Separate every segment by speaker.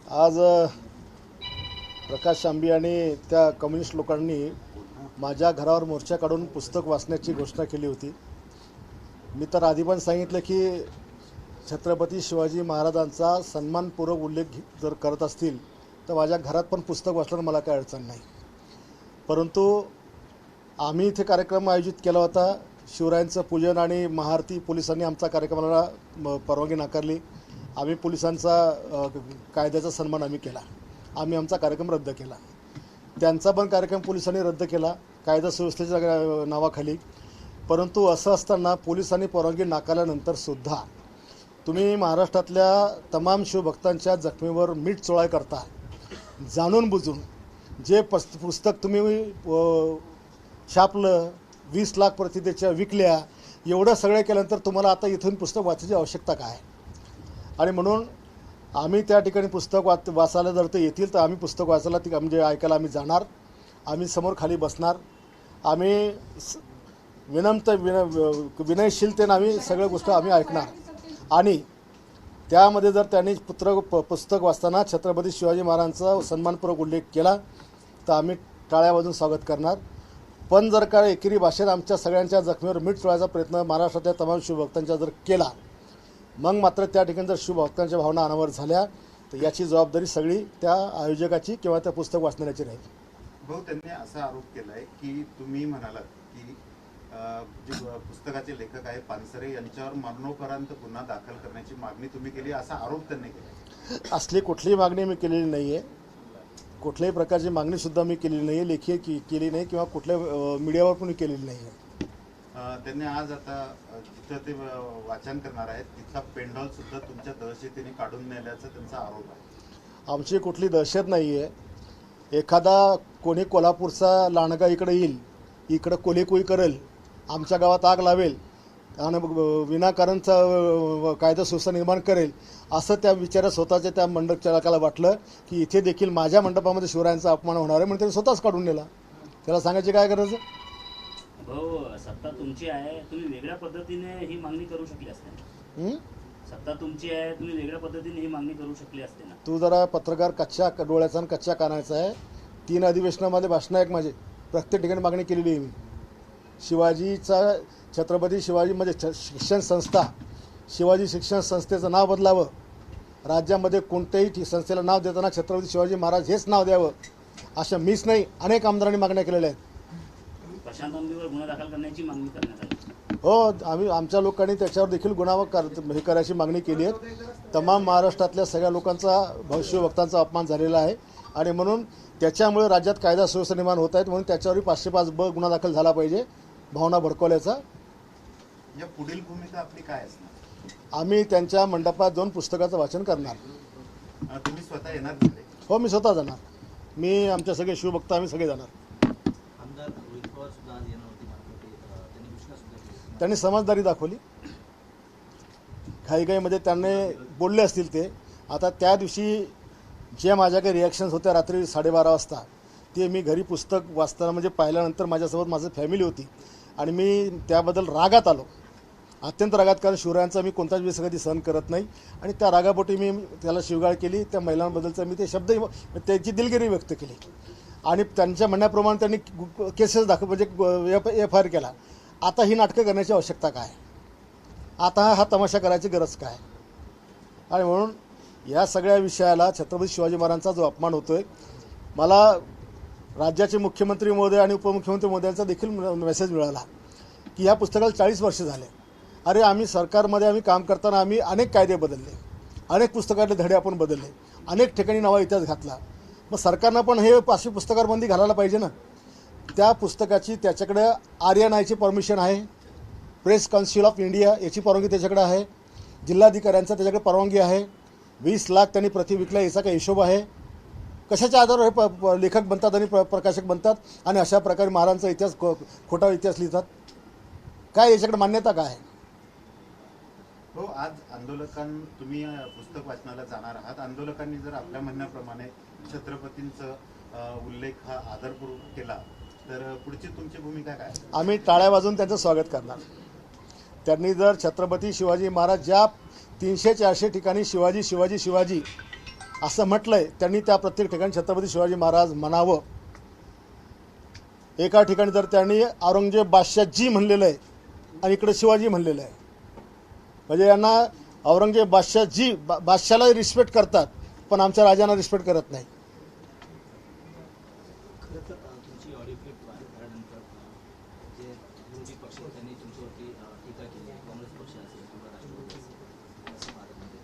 Speaker 1: आज प्रकाश आंबी आणि त्या कम्युनिस्ट लोकांनी माझ्या घरावर मोर्चा काढून पुस्तक वाचण्याची घोषणा केली होती। मी तर आधी पण सांगितलं की छत्रपती शिवाजी महाराजांचा सन्मानपूर्वक उल्लेख जर करत असतील तर माझ्या घरात पण पुस्तक वाचण्याला मला काही अडचण नाही। परंतु आम्ही इथे कार्यक्रम आयोजित केला होता। शिवरायांचं पूजन आणि महाआरती, पोलिसांनी आमचा कार्यक्रमाला परवानगी नाकारली। आम्ही पोलिसांचा कायद्याचा सन्मान आम्ही केला। आम्ही आमचा कार्यक्रम रद्द केला। त्यांचा पण कार्यक्रम पोलिसांनी रद्द केला कायदा सुव्यवस्थेच्या नावाखाली। परंतु असं असताना पोलिसांनी परवानगी नाकारल्यानंतर सुद्धा तुम्ही महाराष्ट्रातल्या तमाम शिवभक्तांच्या जखमीवर मीठ चोळाय करता। जाणून बुजून जे पुस्तक तुम्ही छापलं, 20 लाख प्रती त्याच्या विकल्या, एवढं सगळं केल्यानंतर तुम्हाला आता इथून पुस्तक वाचायची आवश्यकता काय? आणि म्हणून आम्ही त्या ठिकाणी पुस्तक वाचायला जर ते येतील तर आम्ही पुस्तक वाचायला म्हणजे ऐकायला आम्ही जाणार। आम्ही समोर खाली बसणार। आम्ही विनयशीलतेने आम्ही सगळ्या गोष्टी आम्ही ऐकणार। आणि त्यामध्ये जर त्यांनी पुस्तक वाचताना छत्रपती शिवाजी महाराजांचा सन्मानपूर्वक उल्लेख केला तर आम्ही टाळ्या वाजवून स्वागत करणार। पण जर का एकेरी भाषेत आमच्या सगळ्यांच्या जखमीवर मीठ चोळायचा प्रयत्न महाराष्ट्रातल्या तमाम शिवभक्तांच्या जर केला, मग मात्र त्या ठिकाणी जर शिवभक्तांच्या भावना अनावर झाल्या तर याची जबाबदारी सगळी त्या आयोजकाची किंवा त्या पुस्तक वाचणाऱ्याची राहील।
Speaker 2: भाऊ, त्यांनी असा आरोप केलाय की तुम्ही म्हणालात की जे पुस्तकाचे लेखक आहेत पानसरे यांच्यावर मरणोपरांत गुन्हा दाखल करण्याची मागणी तुम्ही केली, असा आरोप त्यांनी केला।
Speaker 1: असली कुठलीही मागणी मी केलेली नाही आहे। कुठल्याही प्रकारची मागणीसुद्धा मी केलेली नाही आहे, लेखी केली नाही किंवा कुठल्या मीडियावर पण केलेली नाही आहे।
Speaker 2: त्यांनी आज आता जिथं ते वाचन करणार आहेत तिथला पेंडॉल सुद्धा तुमच्या दहशतीने काढून नेल्याचा त्यांचा आरोप आहे।
Speaker 1: आमची कुठली दहशत नाही आहे। एखादा कोणी कोल्हापूरचा लांडगा इकडे येईल, इकडं कोलीकुई करेल, आमच्या गावात आग लावेल आणि विनाकारणचा कायदा सुव्यवस्था निर्माण करेल, असं त्या विचारात स्वतःच्या त्या मंडप चालकाला वाटलं की इथे देखील माझ्या मंडपामध्ये शिवरायांचा अपमान होणार आहे, म्हणून त्यांनी स्वतःच काढून नेला। त्याला सांगायची काय गरज आहे?
Speaker 3: भाऊ, सत्ता तुमची आहे, तुम्ही वेगळ्या पद्धतीने ही मागणी करू शकली असते। सत्ता तुमची आहे, तुम्ही वेगळ्या पद्धतीने ही मागणी करू शकली असते ना।
Speaker 1: तू जरा पत्रकार कच्च्या डोळ्याचा आणि कच्च्या कानाचा आहे। 3 अधिवेशनामध्ये भाषणं आहेत माझे, प्रत्येक ठिकाणी मागणी केलेली आहे मी। शिवाजीचा छत्रपती शिवाजी म्हणजे शिक्षण संस्था, शिवाजी शिक्षण संस्थेचं नाव बदलावं, राज्यामध्ये कोणत्याही संस्थेला नाव देताना छत्रपती शिवाजी महाराज हेच नाव द्यावं, अशा मीच नाही अनेक आमदारांनी मागण्या केलेल्या आहेत।
Speaker 3: प्रशांत आंबीवर गुन्हा दाखल करण्याची मागणी करण्यात आली।
Speaker 1: हो, आमच्या लोकांनी त्याच्यावर देखील गुन्हा हे करायची मागणी केली आहे। तमाम महाराष्ट्रातल्या सगळ्या लोकांचा शिवभक्तांचा अपमान झालेला आहे आणि म्हणून त्याच्यामुळे राज्यात कायदा सुव्यवस्था निर्माण होत आहेत, म्हणून त्याच्यावरही 505(ब) गुन्हा दाखल झाला पाहिजे भावना भडकवल्याचा।
Speaker 2: या पुढील भूमिका आपली काय असणार?
Speaker 1: आम्ही त्यांच्या मंडपात जाऊन पुस्तकाचं वाचन करणार।
Speaker 2: तुम्ही स्वतः येणार तिथे?
Speaker 1: हो, मी स्वतः जाणार। मी आमच्या सगळे शिवभक्त आम्ही सगळे जाणार। त्यांनी समजदारी दाखवली। घाईघाईमध्ये त्यांनी बोलले असतील ते। आता त्या दिवशी जे माझ्याकडे रिॲक्शन्स होत्या रात्री 12:30 वाजता, ते मी घरी पुस्तक वाचताना म्हणजे पाहिल्यानंतर माझ्यासोबत माझं फॅमिली होती आणि मी त्याबद्दल रागात आलो, अत्यंत रागात, कारण शिवरायांचा मी कोणताच वेळेस कधी सहन करत नाही आणि त्या रागापोटी मी त्याला शिवगाळ केली। त्या महिलांबद्दलचा मी ते शब्द, त्याची दिलगिरी व्यक्त केली आणि त्यांच्या म्हणण्याप्रमाणे त्यांनी केसेस म्हणजे FIR केला। आता ही नाटकं करण्याची आवश्यकता काय? आता हा तमाशा करायची गरज काय? आणि म्हणून या सगळ्या विषयाला छत्रपती शिवाजी महाराजांचा जो अपमान होतोय, मला राज्याचे मुख्यमंत्री महोदय आणि उपमुख्यमंत्री महोदयांचा देखील मेसेज मिळाला की ह्या पुस्तकाला 40 वर्ष झाले। अरे, आम्ही सरकारमध्ये आम्ही काम करताना आम्ही अनेक कायदे बदलले, अनेक पुस्तकातले धडे आपण बदलले, अनेक ठिकाणी नवा इतिहास घातला। मग सरकारनं पण हे अशी पुस्तकावर बंदी घालायला पाहिजे ना। त्या पुस्तकाची त्याच्याकडे RNIची परमिशन आहे, प्रेस काउन्सिल ऑफ इंडिया याची परवानगी त्याच्याकडे आहे, जिल्हाधिकाऱ्यांचा त्याच्याकडे परवानगी आहे, 20 लाख त्यांनी प्रति विकल्या याचा काही हिशोब आहे। कशाच्या आधारावर हे लेखक बनतात आणि प्रकाशक बनतात आणि अशा प्रकारे महाराजांचा इतिहास खोटा इतिहास लिहितात? काय याच्याकडे मान्यता काय आहे?
Speaker 2: हो, आज तुम्ही पुस्तक वाचनाला जाणार आहात। आंदोलकांनी जर आपल्या म्हणण्याप्रमाणे छत्रपतींचा उल्लेख हा आदरपूर्वक केला तर पुढची तुमची भूमिका काय?
Speaker 1: आम्ही टाळ्या वाजवून त्यांचं स्वागत करणार। त्यांनी जर छत्रपती शिवाजी महाराज ज्या 300-400 ठिकाणी शिवाजी शिवाजी शिवाजी असं म्हटलंय त्यांनी त्या प्रत्येक ठिकाणी छत्रपती शिवाजी महाराज म्हणावं. एका ठिकाणी तर त्यांनी औरंगजेब बादशाहजी म्हणलेलं आहे आणि इकडे शिवाजी म्हणलेलं आहे. म्हणजे यांना औरंगजेब बादशाहजी बादशाहला रिस्पेक्ट करतात पण आमच्या राजांना रिस्पेक्ट करत नाही.
Speaker 4: खरं तर तुमची ऑडिओ क्लिप व्हायरल झाल्यानंतर जे विरोधी पक्ष आहेत त्यांनी तुमच्यावरती टीका केली आहे. काँग्रेस पक्ष असेल किंवा राष्ट्रवादी असेल असं भारतमध्ये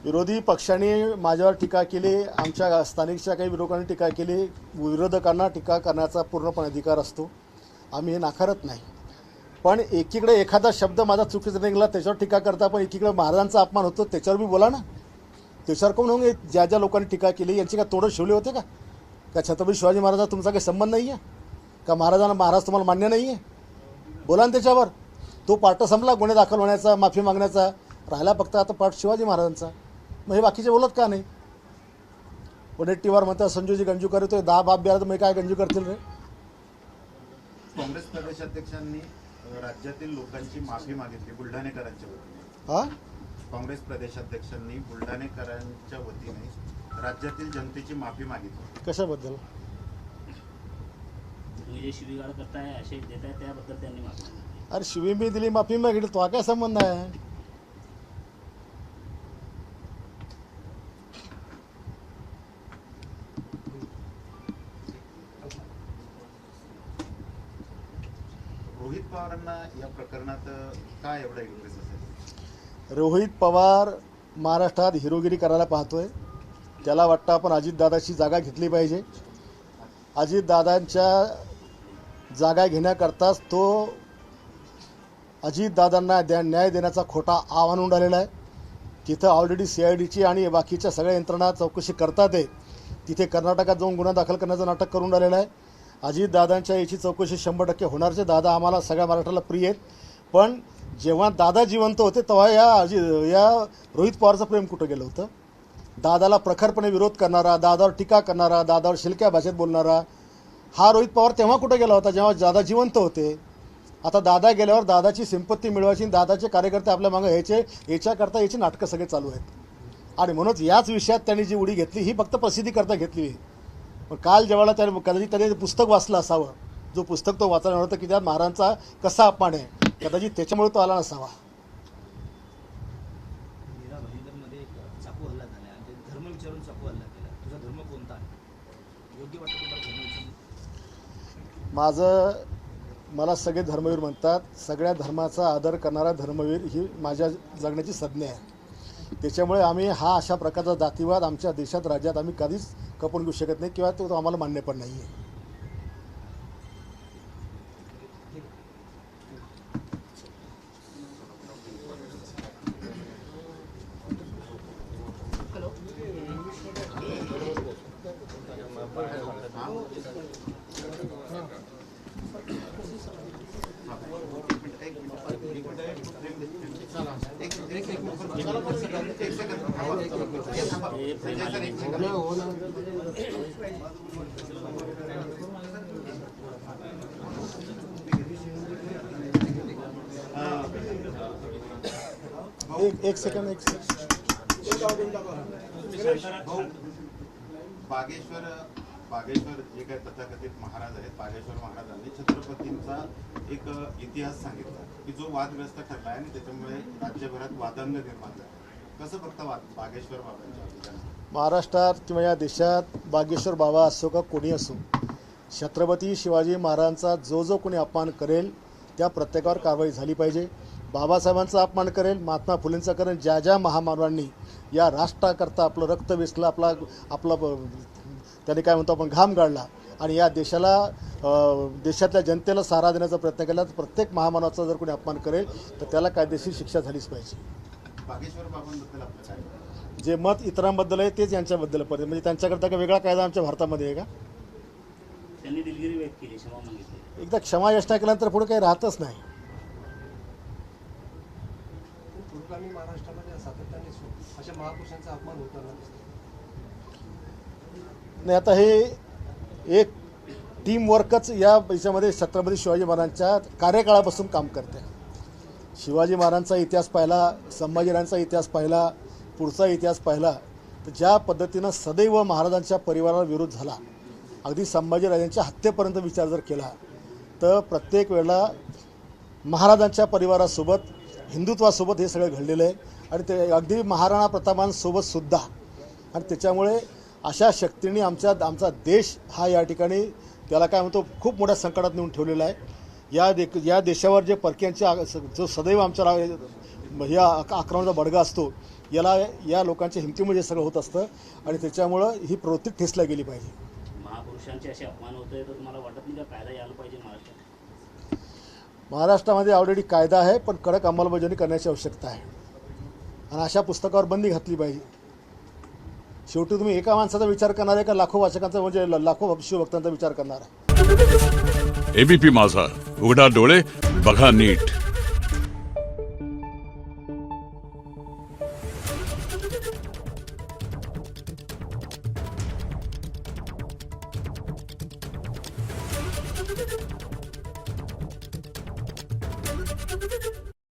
Speaker 1: विरोधी पक्षांनी माझ्यावर टीका केली, आमच्या स्थानिकच्या काही विरोधकांनी टीका केली. विरोधकांना टीका करण्याचा पूर्णपणे अधिकार असतो, आम्ही हे नाकारत नाही. पण एकीकडे एखादा शब्द माझा चुकीचा निघाला त्याच्यावर टीका करता, पण एकीकडे महाराजांचा अपमान होतो त्याच्यावर बी बोला ना. त्याच्यावर कोण होऊन ज्या ज्या लोकांनी टीका केली यांची का तोडं शिवले होते का छत्रपती शिवाजी महाराजांचा तुमचा काही संबंध नाही आहे का? महाराज तुम्हाला मान्य नाही आहे? बोला ना त्याच्यावर. तो पार्ट संपला गुन्हे दाखल होण्याचा, माफी मागण्याचा. राहिला फक्त आता पार्ट शिवाजी महाराजांचा. मग हे बाकीचे बोलत का नाही? वडेट्टीवार म्हणतात संजूजी गंजू करतोय 10 बाप बिहार, तर मग काय गंजू करतील रे?
Speaker 2: काँग्रेस प्रदेशाध्यक्षांनी राज्यातील लोकांची माफी मागितली बुलढाणेकरांच्या वतीने.
Speaker 1: हा,
Speaker 2: काँग्रेस प्रदेशाध्यक्षांनी बुलढाणेकरांच्या वतीने राज्यातील जनतेची माफी मागितली.
Speaker 1: कशाबद्दल?
Speaker 3: तुम्ही जे शिवीगाळ करताय असे देताय त्याबद्दल त्यांनी माफी मागितली.
Speaker 1: अरे शिवी मी दिली, माफी मागितली, तो काय संबंध आहे?
Speaker 2: रोहित पवारांना या प्रकरणात काय एवढा इंटरेस्ट असेल?
Speaker 1: रोहित पवार महाराष्ट्रात हिरोगिरी करायला पाहतोय. त्याला वाटतं आपण अजितदादाची जागा घेतली पाहिजे. अजितदादांच्या जागा घेण्याकरताच तो अजितदादांना न्याय देण्याचा खोटा आव्हान उडालेला आहे. तिथं ऑलरेडी CIDची आणि बाकीच्या सगळ्या यंत्रणा चौकशी करतात आहे. तिथे कर्नाटकात जाऊन गुन्हा दाखल करण्याचं नाटक करून राहिलेलं आहे. अजितदादांच्या याची चौकशी 100% होणारचे. दादा आम्हाला सगळ्या महाराष्ट्राला प्रिय आहेत. पण जेव्हा दादा जिवंत होते तेव्हा या रोहित पवारचं प्रेम कुठं गेलं होतं? दादाला प्रखरपणे विरोध करणारा, दादावर टीका करणारा, दादावर शिलक्या भाषेत बोलणारा हा रोहित पवार तेव्हा कुठं गेला होता? जेव्हा दादा जिवंत होते. आता दादा गेल्यावर दादाची संपत्ती मिळवायची, दादाचे कार्यकर्ते आपल्या मागं यायचे, याच्याकरता याची नाटकं सगळे चालू आहेत. आणि म्हणूनच याच विषयात त्यांनी जी उडी घेतली ही फक्त प्रसिद्धीकरता घेतली. पण काल जेव्हा त्याने कदाचित त्याने पुस्तक वाचलं असावं, जो पुस्तक तो वाचायला होतं की त्यात महाराजांचा कसा अपमान आहे, कदाचित त्याच्यामुळे तो आला नसावा.
Speaker 4: मीरा भाईंदरमध्ये एक चाकू हल्ला झाला आणि ते धर्म विचारून चाकू हल्ला केला. तुझा धर्म कोणता आहे? योग्य वाटतं तुम्हाला धर्म विचारून?
Speaker 1: मला सगळे धर्मवीर म्हणतात. सगळ्या धर्माचा आदर करणारा धर्मवीर ही माझ्या जगण्याची संज्ञा आहे. त्याच्यामुळे आम्ही हा अशा प्रकारचा जातीवाद आमच्या देशात राज्यात आम्ही कधीच खपवून घेऊ शकत नाही किंवा तो आम्हाला मान्य पण नाही आहे. एक सेकंड. बागेश्वर जे काही तथाकथित महाराज आहेत, बागेश्वर महाराजांनी छत्रपतींचा एक इतिहास सांगितला की जो वादग्रस्त ठरला आहे आणि त्याच्यामुळे राज्यभरात वादंग निर्माण झाला. कसं बघता बागेश्वर बाबांच्या? महाराष्ट्रात किंवा या देशात बागेश्वर बाबा असो का कोणी असो, छत्रपती शिवाजी महाराजांचा जो कोणी अपमान करेल त्या प्रत्येकावर कारवाई झाली पाहिजे. बाबासाहेबांचा अपमान करेल, महात्मा फुलेंचा करेल, ज्या ज्या महामानवांनी या राष्ट्राकरता आपलं रक्त वेचलं, आपलं त्यांनी काय म्हणतो आपण घाम गाळला आणि या देशातल्या जनतेला सहारा देण्याचा प्रयत्न केला, तर प्रत्येक महामानवाचा जर कोणी अपमान करेल तर त्याला कायदेशीर शिक्षा झालीच पाहिजे.
Speaker 2: बागेश्वर बाबांबद्दल आपलं काय?
Speaker 1: जे मत इतरांबद्दल आहे तेच यांच्याबद्दल पडेल. म्हणजे त्यांच्याकरता काही वेगळा कायदा आमच्या भारतामध्ये आहे का?
Speaker 3: त्यांनी दिलगिरी व्यक्त केली, क्षमा मागितली.
Speaker 1: एकदा क्षमा याचना केल्यानंतर पुढे काही राहतच नाही.
Speaker 5: महाराष्ट्रामध्ये सातत्याने अशा महापुरुषांचा अपमान होताना
Speaker 1: नाही. आता हे एक टीम वर्कच याच्यामध्ये छत्रपती शिवाजी महाराजांच्या कार्यकाळापासून काम करते. शिवाजी महाराजांचा इतिहास पाहिला, संभाजीराजांचा इतिहास पाहिला, पुढचा इतिहास पाहिला तर ज्या पद्धतीनं सदैव महाराजांच्या परिवाराला विरोध झाला, अगदी संभाजीराजांच्या हत्येपर्यंत विचार जर केला, तर प्रत्येक वेळेला महाराजांच्या परिवारासोबत हिंदुत्वासोबत हे सगळं घडलेलं आहे आणि ते अगदी महाराणा प्रतापांसोबत सुद्धा. आणि त्याच्यामुळे अशा शक्तींनी आमचा देश हा या ठिकाणी त्याला काय म्हणतो खूप मोठ्या संकटात नेऊन ठेवलेला आहे. या देशावर जे परक्यांच्या जो सदैव आमच्या या आक्रमणाचा बडगा असतो, या लोकांच्या हिमतीमुळे हे सगळं होत असतं आणि त्याच्यामुळं ही प्रवृत्ती ठेचल्या गेली पाहिजे.
Speaker 3: महापुरुषांचे असे अपमान होतोय तर तुम्हाला वाटत नाही का कायदा यायला पाहिजे महाराष्ट्रात?
Speaker 1: महाराष्ट्रामध्ये ऑलरेडी कायदा आहे, पण कडक अंमलबजावणी करण्याची आवश्यकता आहे आणि अशा पुस्तकावर बंदी घातली पाहिजे. शेवटी तुम्ही एका माणसाचा विचार करणार आहे का लाखो वाचकांचा, म्हणजे लाखो शिवभक्तांचा विचार करणार आहे?
Speaker 6: एबीपी माझा, उघडा डोळे बघा नीट.